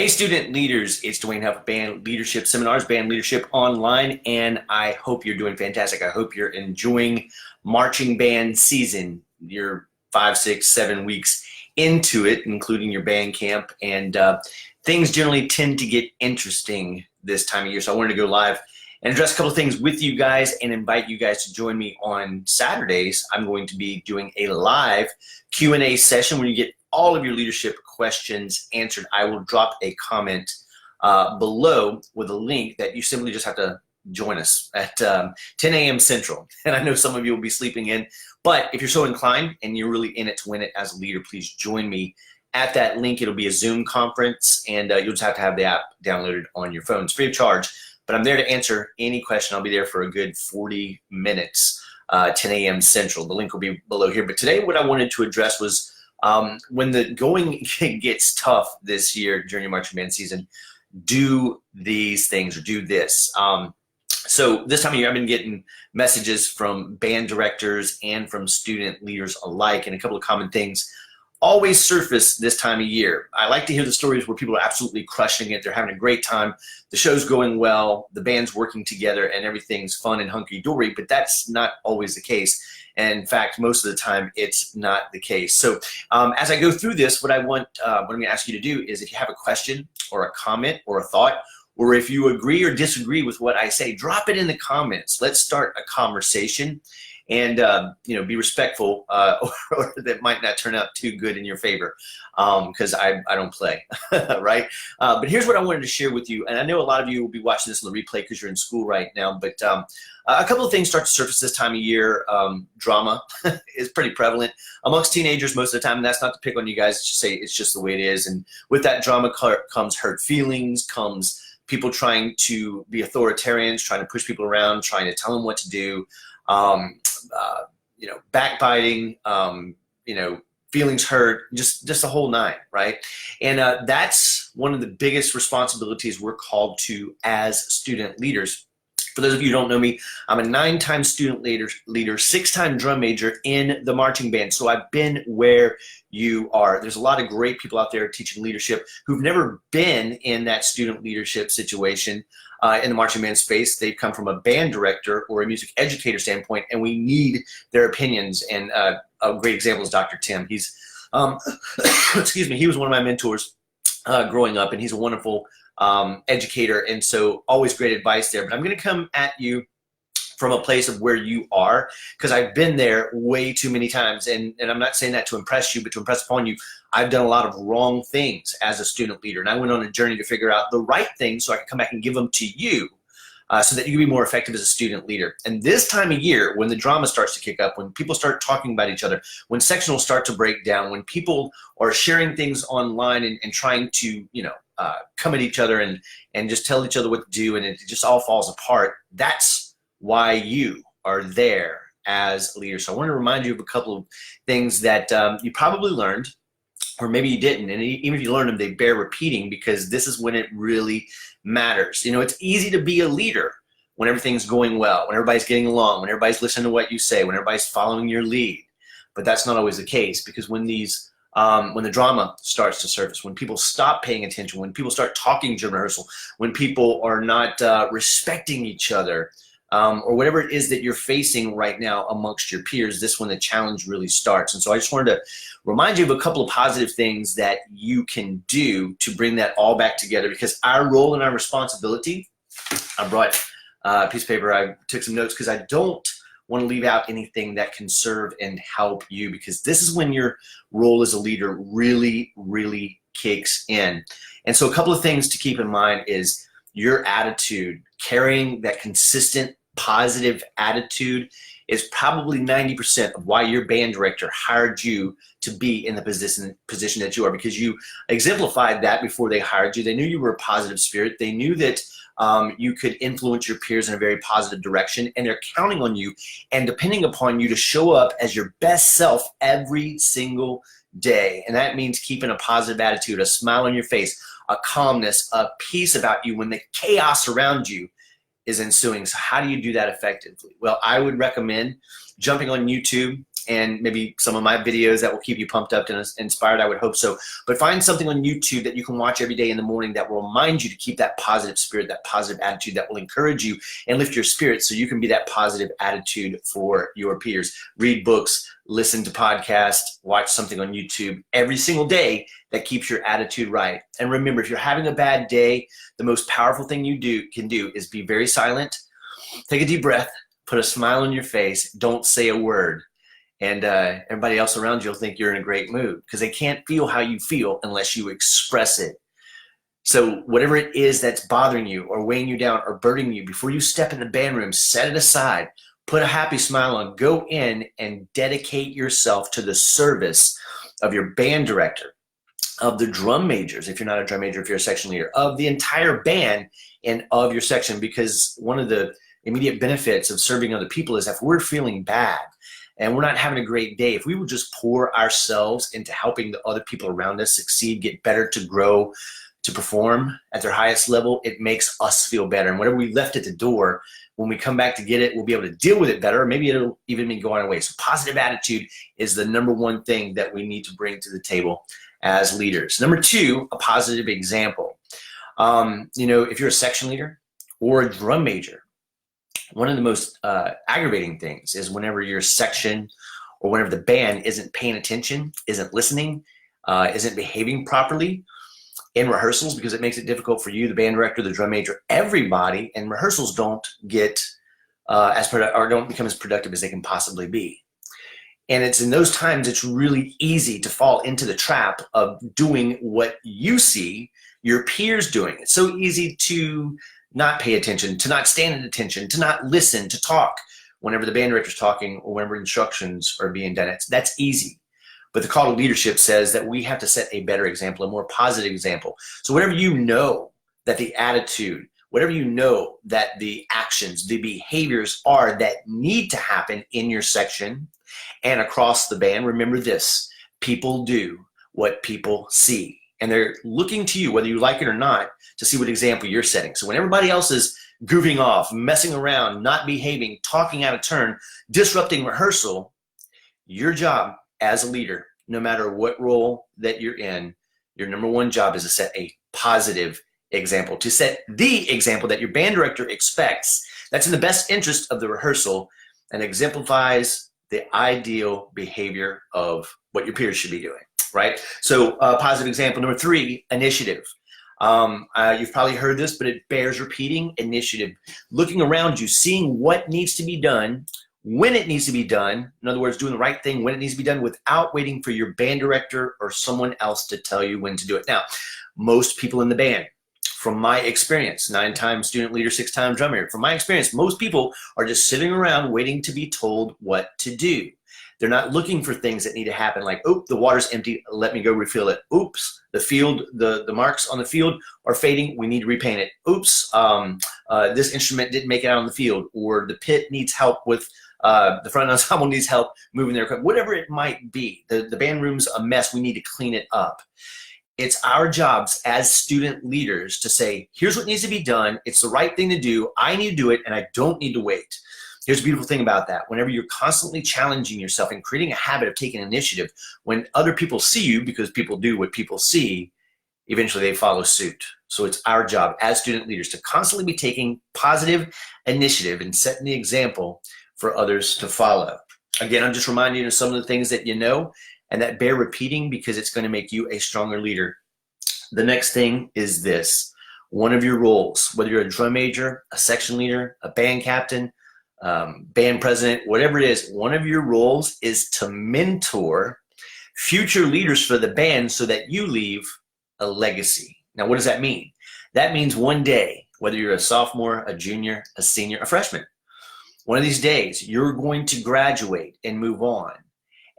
student leaders, it's Dwayne Huff, Band Leadership Seminars, Band Leadership Online, and I hope you're doing fantastic. I hope you're enjoying marching band season. You're 5, 6, 7 weeks into it, including your band camp, and things generally tend to get interesting this time of year. So I wanted to go live and address a couple of things with you guys and invite you guys to join me on Saturdays. I'm going to be doing a live Q&A session where you get all of your leadership questions answered. I will drop a comment below with a link that you simply just have to join us at 10 a.m. Central. And I know some of you will be sleeping in, but if you're so inclined and you're really in it to win it as a leader, please join me at that link. It'll be a Zoom conference, and you'll just have to have the app downloaded on your phone. It's free of charge, but I'm there to answer any question. I'll be there for a good 40 minutes, 10 a.m. Central. The link will be below here. But today what I wanted to address was when the going gets tough this year during your marching band season, do these things or do this. So this time of year, I've been getting messages from band directors and from student leaders alike, and a couple of common things always surface this time of year. I like to hear the stories where people are absolutely crushing it. They're having a great time. The show's going well. The band's working together and everything's fun and hunky-dory, but that's not always the case. And in fact, most of the time, it's not the case. So as I go through this, what I'm going to ask you to do is, if you have a question or a comment or a thought, or if you agree or disagree with what I say, drop it in the comments. Let's start a conversation. And be respectful, or that might not turn out too good in your favor, because I don't play, right? But here's what I wanted to share with you, and I know a lot of you will be watching this on the replay because you're in school right now, but a couple of things start to surface this time of year. Drama is pretty prevalent amongst teenagers most of the time, and that's not to pick on you guys, it's just say it's just the way it is. And with that drama comes hurt feelings, comes people trying to be authoritarians, trying to push people around, trying to tell them what to do. Backbiting, feelings hurt, just the whole nine, right? And that's one of the biggest responsibilities we're called to as student leaders. For those of you who don't know me, I'm a 9-time student leader, 6-time drum major in the marching band. So I've been where you are. There's a lot of great people out there teaching leadership who've never been in that student leadership situation in the marching band space. They've come from a band director or a music educator standpoint, and we need their opinions. And a great example is Dr. Tim. He's, excuse me, he was one of my mentors growing up, and he's a wonderful educator, and so always great advice there. But I'm going to come at you from a place of where you are, because I've been there way too many times, and I'm not saying that to impress you, but to impress upon you. I've done a lot of wrong things as a student leader, and I went on a journey to figure out the right things so I could come back and give them to you, so that you can be more effective as a student leader. And this time of year, when the drama starts to kick up, when people start talking about each other, when sectionals start to break down, when people are sharing things online and trying to, come at each other and just tell each other what to do, and it just all falls apart, that's why you are there as a leader. So I want to remind you of a couple of things that you probably learned, or maybe you didn't, and even if you learned them, they bear repeating, because this is when it really matters. It's easy to be a leader when everything's going well, when everybody's getting along, when everybody's listening to what you say, when everybody's following your lead. But that's not always the case, because when the drama starts to surface, when people stop paying attention, when people start talking during rehearsal, when people are not respecting each other, or whatever it is that you're facing right now amongst your peers, this is when the challenge really starts. And so I just wanted to remind you of a couple of positive things that you can do to bring that all back together, because our role and our responsibility, I brought a piece of paper, I took some notes, because I don't want to leave out anything that can serve and help you, because this is when your role as a leader really, really kicks in. And so a couple of things to keep in mind is your attitude. Carrying that consistent positive attitude is probably 90% of why your band director hired you to be in the position that you are, because you exemplified that before they hired you. They knew you were a positive spirit. They knew that you could influence your peers in a very positive direction, and they're counting on you and depending upon you to show up as your best self every single day. And that means keeping a positive attitude, a smile on your face, a calmness, a peace about you when the chaos around you is ensuing. So how do you do that effectively? Well, I would recommend jumping on YouTube and maybe some of my videos that will keep you pumped up and inspired. I would hope so. But find something on YouTube that you can watch every day in the morning that will remind you to keep that positive spirit, that positive attitude that will encourage you and lift your spirits so you can be that positive attitude for your peers. Read books, listen to podcasts, watch something on YouTube every single day that keeps your attitude right. And remember, if you're having a bad day, the most powerful thing you can do is be very silent, take a deep breath, put a smile on your face, don't say a word. And everybody else around you will think you're in a great mood because they can't feel how you feel unless you express it. So whatever it is that's bothering you or weighing you down or burdening you, before you step in the band room, set it aside, put a happy smile on, go in and dedicate yourself to the service of your band director, of the drum majors, if you're not a drum major, if you're a section leader, of the entire band and of your section. Because one of the immediate benefits of serving other people is if we're feeling bad and we're not having a great day, if we would just pour ourselves into helping the other people around us succeed, get better, to grow, to perform at their highest level, it makes us feel better. And whatever we left at the door, when we come back to get it, we'll be able to deal with it better. Or maybe it'll even be going away. So positive attitude is the number one thing that we need to bring to the table as leaders. Number two, a positive example. If you're a section leader or a drum major, one of the most aggravating things is whenever your section or whenever the band isn't paying attention, isn't listening, isn't behaving properly in rehearsals, because it makes it difficult for you, the band director, the drum major, everybody, and rehearsals don't get don't become as productive as they can possibly be. And it's in those times it's really easy to fall into the trap of doing what you see your peers doing. It's so easy to not pay attention, to not stand at attention, to not listen, to talk whenever the band director's talking or whenever instructions are being done. That's easy. But the call to leadership says that we have to set a better example, a more positive example. So whatever you know that the attitude, whatever you know that the actions, the behaviors are that need to happen in your section and across the band, remember this: people do what people see. And they're looking to you, whether you like it or not, to see what example you're setting. So when everybody else is goofing off, messing around, not behaving, talking out of turn, disrupting rehearsal, your job as a leader, no matter what role that you're in, your number one job is to set a positive example, to set the example that your band director expects, that's in the best interest of the rehearsal and exemplifies the ideal behavior of what your peers should be doing, right? So positive example. Number three, initiative. You've probably heard this, but it bears repeating: initiative. Looking around you, seeing what needs to be done, when it needs to be done. In other words, doing the right thing when it needs to be done without waiting for your band director or someone else to tell you when to do it. Now, most people in the band, from my experience, 9-time student leader, 6-time drum major, from my experience, most people are just sitting around waiting to be told what to do. They're not looking for things that need to happen, like, oh, the water's empty, let me go refill it. Oops, the field, the marks on the field are fading, we need to repaint it. Oops, this instrument didn't make it out on the field, or the pit needs help with, the front ensemble needs help moving their equipment. Whatever it might be, the band room's a mess, we need to clean it up. It's our jobs as student leaders to say, here's what needs to be done, it's the right thing to do, I need to do it, and I don't need to wait. Here's the beautiful thing about that: whenever you're constantly challenging yourself and creating a habit of taking initiative, when other people see you, because people do what people see, eventually they follow suit. So it's our job as student leaders to constantly be taking positive initiative and setting the example for others to follow. Again, I'm just reminding you of some of the things that you know and that bear repeating, because it's going to make you a stronger leader. The next thing is this: one of your roles, whether you're a drum major, a section leader, a band captain, band president, whatever it is, one of your roles is to mentor future leaders for the band so that you leave a legacy. Now, what does that mean? That means one day, whether you're a sophomore, a junior, a senior, a freshman, one of these days you're going to graduate and move on.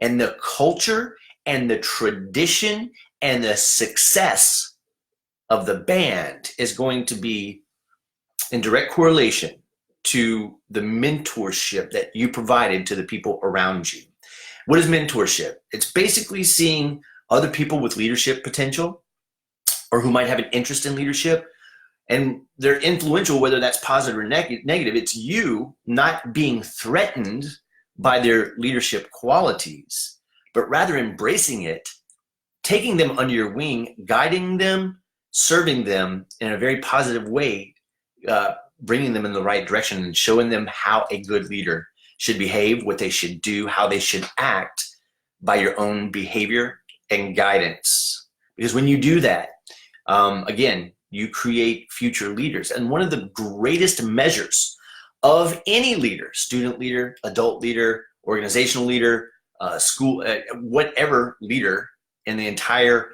And the culture and the tradition and the success of the band is going to be in direct correlation to the mentorship that you provided to the people around you. What is mentorship? It's basically seeing other people with leadership potential or who might have an interest in leadership, and they're influential, whether that's positive or negative. It's you not being threatened by their leadership qualities, but rather embracing it, taking them under your wing, guiding them, serving them in a very positive way, bringing them in the right direction and showing them how a good leader should behave, what they should do, how they should act by your own behavior and guidance. Because when you do that, again, you create future leaders. And one of the greatest measures of any leader, student leader, adult leader, organizational leader, school, whatever leader in the entire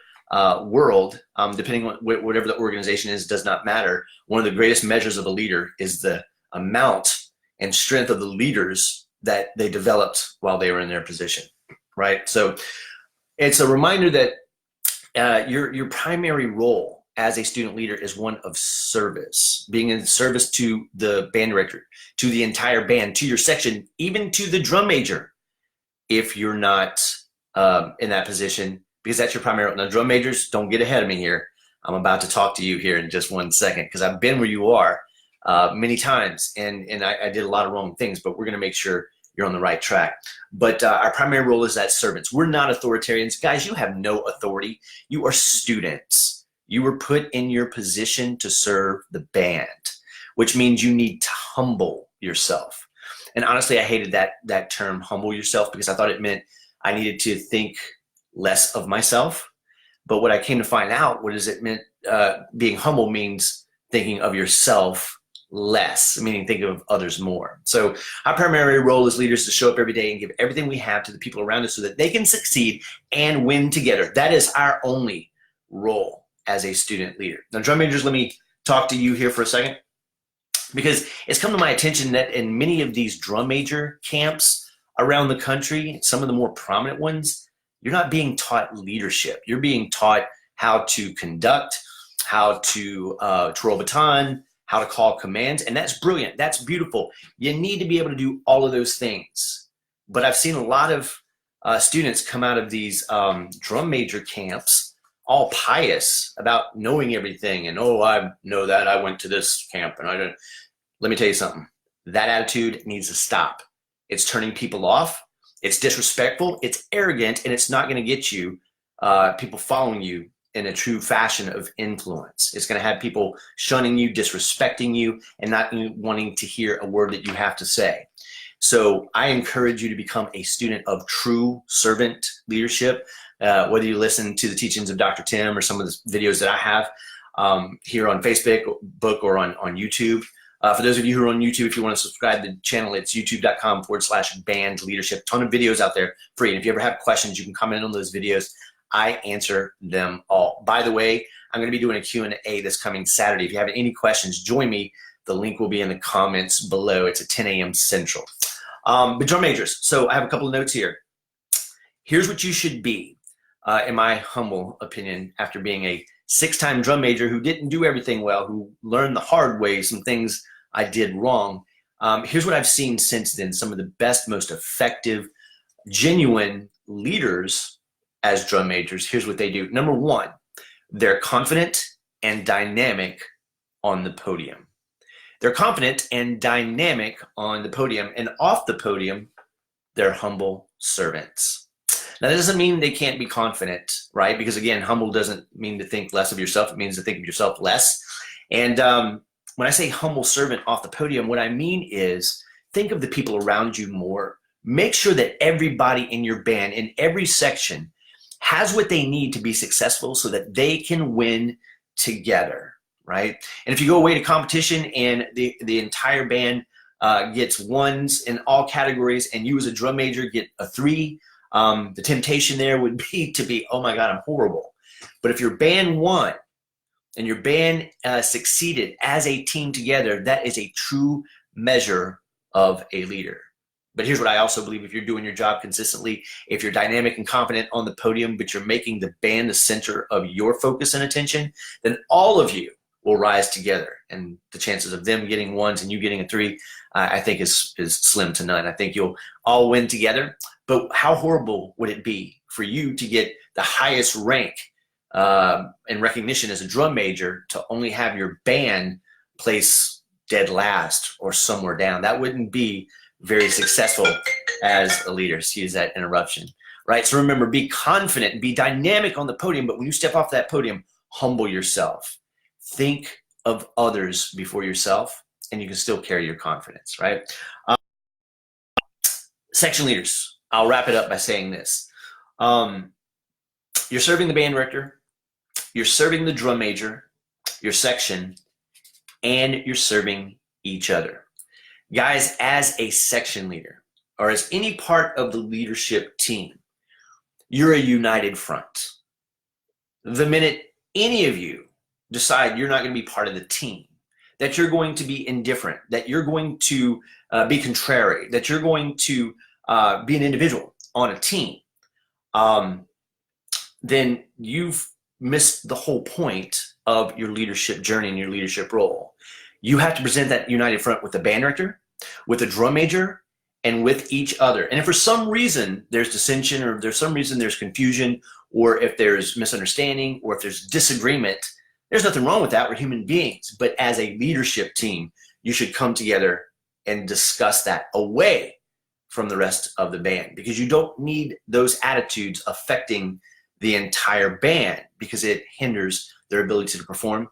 world, depending on whatever the organization is, does not matter. One of the greatest measures of a leader is the amount and strength of the leaders that they developed while they were in their position, right? So it's a reminder that your primary role as a student leader is one of service, being in service to the band director, to the entire band, to your section, even to the drum major, if you're not in that position, because that's your primary. Now, drum majors, don't get ahead of me here. I'm about to talk to you here in just 1 second, because I've been where you are many times, and I did a lot of wrong things, but we're gonna make sure you're on the right track. But our primary role is that servants. We're not authoritarians. Guys, you have no authority. You are students. You were put in your position to serve the band, which means you need to humble yourself. And honestly, I hated that term, humble yourself, because I thought it meant I needed to think less of myself. But what I came to find out, what is it meant, being humble means thinking of yourself less, meaning think of others more. So our primary role as leaders is to show up every day and give everything we have to the people around us so that they can succeed and win together. That is our only role as a student leader. Now, drum majors, let me talk to you here for a second, because it's come to my attention that in many of these drum major camps around the country, some of the more prominent ones, you're not being taught leadership. You're being taught how to conduct, how to twirl baton, how to call commands, and that's brilliant. That's beautiful. You need to be able to do all of those things. But I've seen a lot of students come out of these drum major camps all pious about knowing everything, and oh, I know that, I went to this camp and I didn't. Let me tell you something. That attitude needs to stop. It's turning people off. It's disrespectful. It's arrogant, and it's not going to get you people following you in a true fashion of influence. It's going to have people shunning you, disrespecting you, and not wanting to hear a word that you have to say. So I encourage you to become a student of true servant leadership. Whether you listen to the teachings of Dr. Tim or some of the videos that I have here on Facebook or on YouTube. For those of you who are on YouTube, if you want to subscribe to the channel, it's youtube.com/band leadership. Ton of videos out there free. And if you ever have questions, you can comment on those videos. I answer them all. By the way, I'm going to be doing a Q&A this coming Saturday. If you have any questions, join me. The link will be in the comments below. It's at 10 a.m. Central. But drum majors, so I have a couple of notes here. Here's what you should be. In my humble opinion, after being a 6-time drum major who didn't do everything well, who learned the hard way some things I did wrong, here's what I've seen since then. Some of the best, most effective, genuine leaders as drum majors. Here's what they do. Number one, they're confident and dynamic on the podium. They're confident and dynamic on the podium, and off the podium, they're humble servants. Now, that doesn't mean they can't be confident, right? Because again, humble doesn't mean to think less of yourself. It means to think of yourself less. And when I say humble servant off the podium, what I mean is think of the people around you more. Make sure that everybody in your band, in every section, has what they need to be successful so that they can win together, right? And if you go away to competition and the entire band gets ones in all categories, and you as a drum major get a 3, the temptation there would be to be, oh my God, I'm horrible. But if your band won and your band succeeded as a team together, that is a true measure of a leader. But here's what I also believe: if you're doing your job consistently, if you're dynamic and confident on the podium, but you're making the band the center of your focus and attention, then all of you will rise together. And the chances of them getting ones and you getting a 3, I think is slim to none. I think you'll all win together. But how horrible would it be for you to get the highest rank and recognition as a drum major to only have your band place dead last or somewhere down? That wouldn't be very successful. as a leader. Excuse that interruption. Right? So remember, be confident, be dynamic on the podium, but when you step off that podium, humble yourself. Think of others before yourself, and you can still carry your confidence, right? Section leaders, I'll wrap it up by saying this. You're serving the band director, you're serving the drum major, your section, and you're serving each other. Guys, as a section leader, or as any part of the leadership team, you're a united front. The minute any of you decide you're not going to be part of the team, that you're going to be indifferent, that you're going to be contrary, that you're going to be an individual on a team, then you've missed the whole point of your leadership journey and your leadership role. You have to present that united front with the band director, with the drum major, and with each other. And if for some reason there's dissension, or if there's some reason there's confusion, or if there's misunderstanding, or if there's disagreement, there's nothing wrong with that. We're human beings. But as a leadership team, you should come together and discuss that away from the rest of the band, because you don't need those attitudes affecting the entire band, because it hinders their ability to perform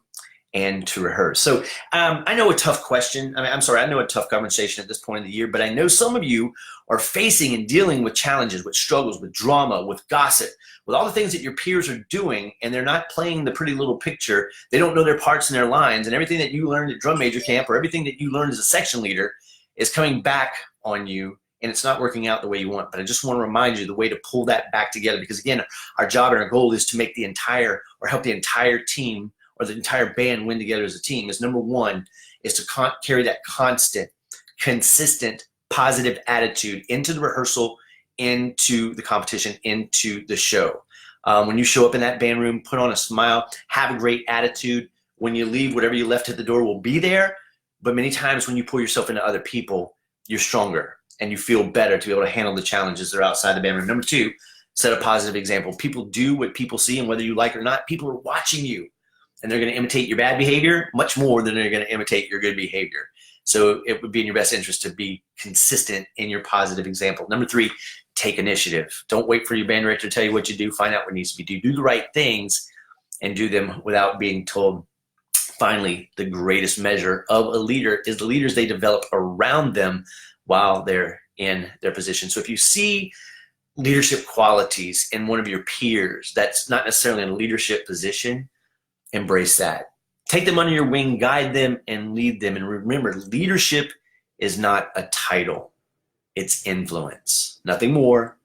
and to rehearse. So I know a tough question. I know a tough conversation at this point of the year, but I know some of you are facing and dealing with challenges, with struggles, with drama, with gossip, with all the things that your peers are doing, and they're not playing the pretty little picture. They don't know their parts and their lines, and everything that you learned at drum major camp, or everything that you learned as a section leader, is coming back on you, and it's not working out the way you want. But I just want to remind you the way to pull that back together, because again, our job and our goal is to make the entire, or help the entire team, or the entire band win together as a team. Is number one is to carry that constant, consistent, positive attitude into the rehearsal, into the competition, into the show. When you show up in that band room, put on a smile, have a great attitude. When you leave, whatever you left at the door will be there. But many times when you pour yourself into other people, you're stronger and you feel better to be able to handle the challenges that are outside the band room. Number two, set a positive example. People do what people see, and whether you like it or not, people are watching you. And they're going to imitate your bad behavior much more than they're going to imitate your good behavior. So it would be in your best interest to be consistent in your positive example. Number three, take initiative. Don't wait for your band director to tell you what you do. Find out what needs to be done. Do the right things and do them without being told. Finally, the greatest measure of a leader is the leaders they develop around them while they're in their position. So if you see leadership qualities in one of your peers that's not necessarily in a leadership position, embrace that. Take them under your wing, guide them, and lead them. And remember, leadership is not a title. It's influence. Nothing more,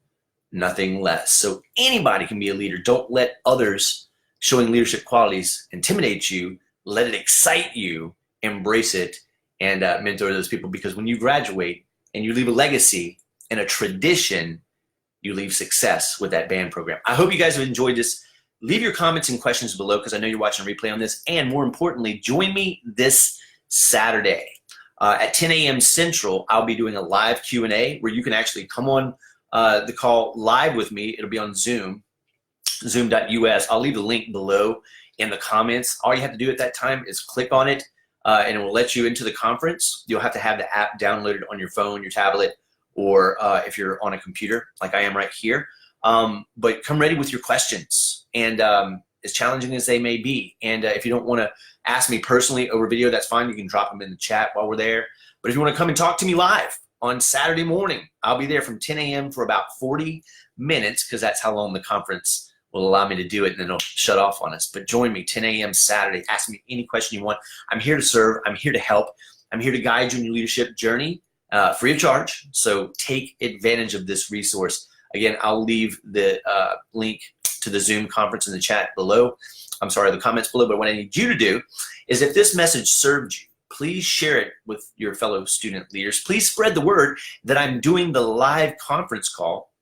nothing less. So anybody can be a leader. Don't let others showing leadership qualities intimidate you. Let it excite you. Embrace it and mentor those people, because when you graduate and you leave a legacy and a tradition, you leave success with that band program. I hope you guys have enjoyed this. Leave your comments and questions below, because I know you're watching a replay on this. And more importantly, join me this Saturday at 10 a.m. Central. I'll be doing a live Q&A where you can actually come on the call live with me. It'll be on Zoom, zoom.us. I'll leave the link below in the comments. All you have to do at that time is click on it, and it will let you into the conference. You'll have to have the app downloaded on your phone, your tablet, or if you're on a computer like I am right here. But come ready with your questions, and as challenging as they may be. And if you don't want to ask me personally over video, that's fine. You can drop them in the chat while we're there. But if you want to come and talk to me live on Saturday morning, I'll be there from 10 a.m. for about 40 minutes, because that's how long the conference will allow me to do it, and then it'll shut off on us. But join me 10 a.m. Saturday. Ask me any question you want. I'm here to serve. I'm here to help. I'm here to guide you in your leadership journey, free of charge. So take advantage of this resource. Again, I'll leave the link to the Zoom conference in the chat below. I'm sorry, the comments below. But what I need you to do is, if this message served you, please share it with your fellow student leaders. Please spread the word that I'm doing the live conference call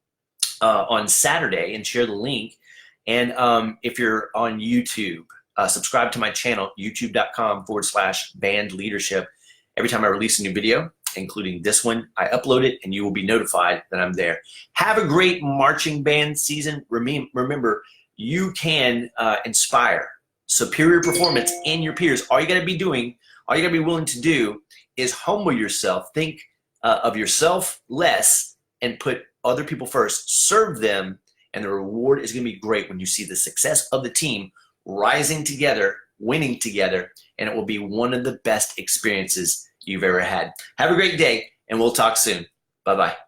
on Saturday, and share the link. And if you're on YouTube, subscribe to my channel, youtube.com/band leadership. Every time I release a new video, including this one, I upload it, and you will be notified that I'm there. Have a great marching band season. Remember, you can inspire superior performance in your peers. All you got to be doing, all you got to be willing to do, is humble yourself. Think of yourself less and put other people first, serve them, and the reward is going to be great when you see the success of the team rising together, winning together, and it will be one of the best experiences you've ever had. Have a great day, and we'll talk soon. Bye-bye.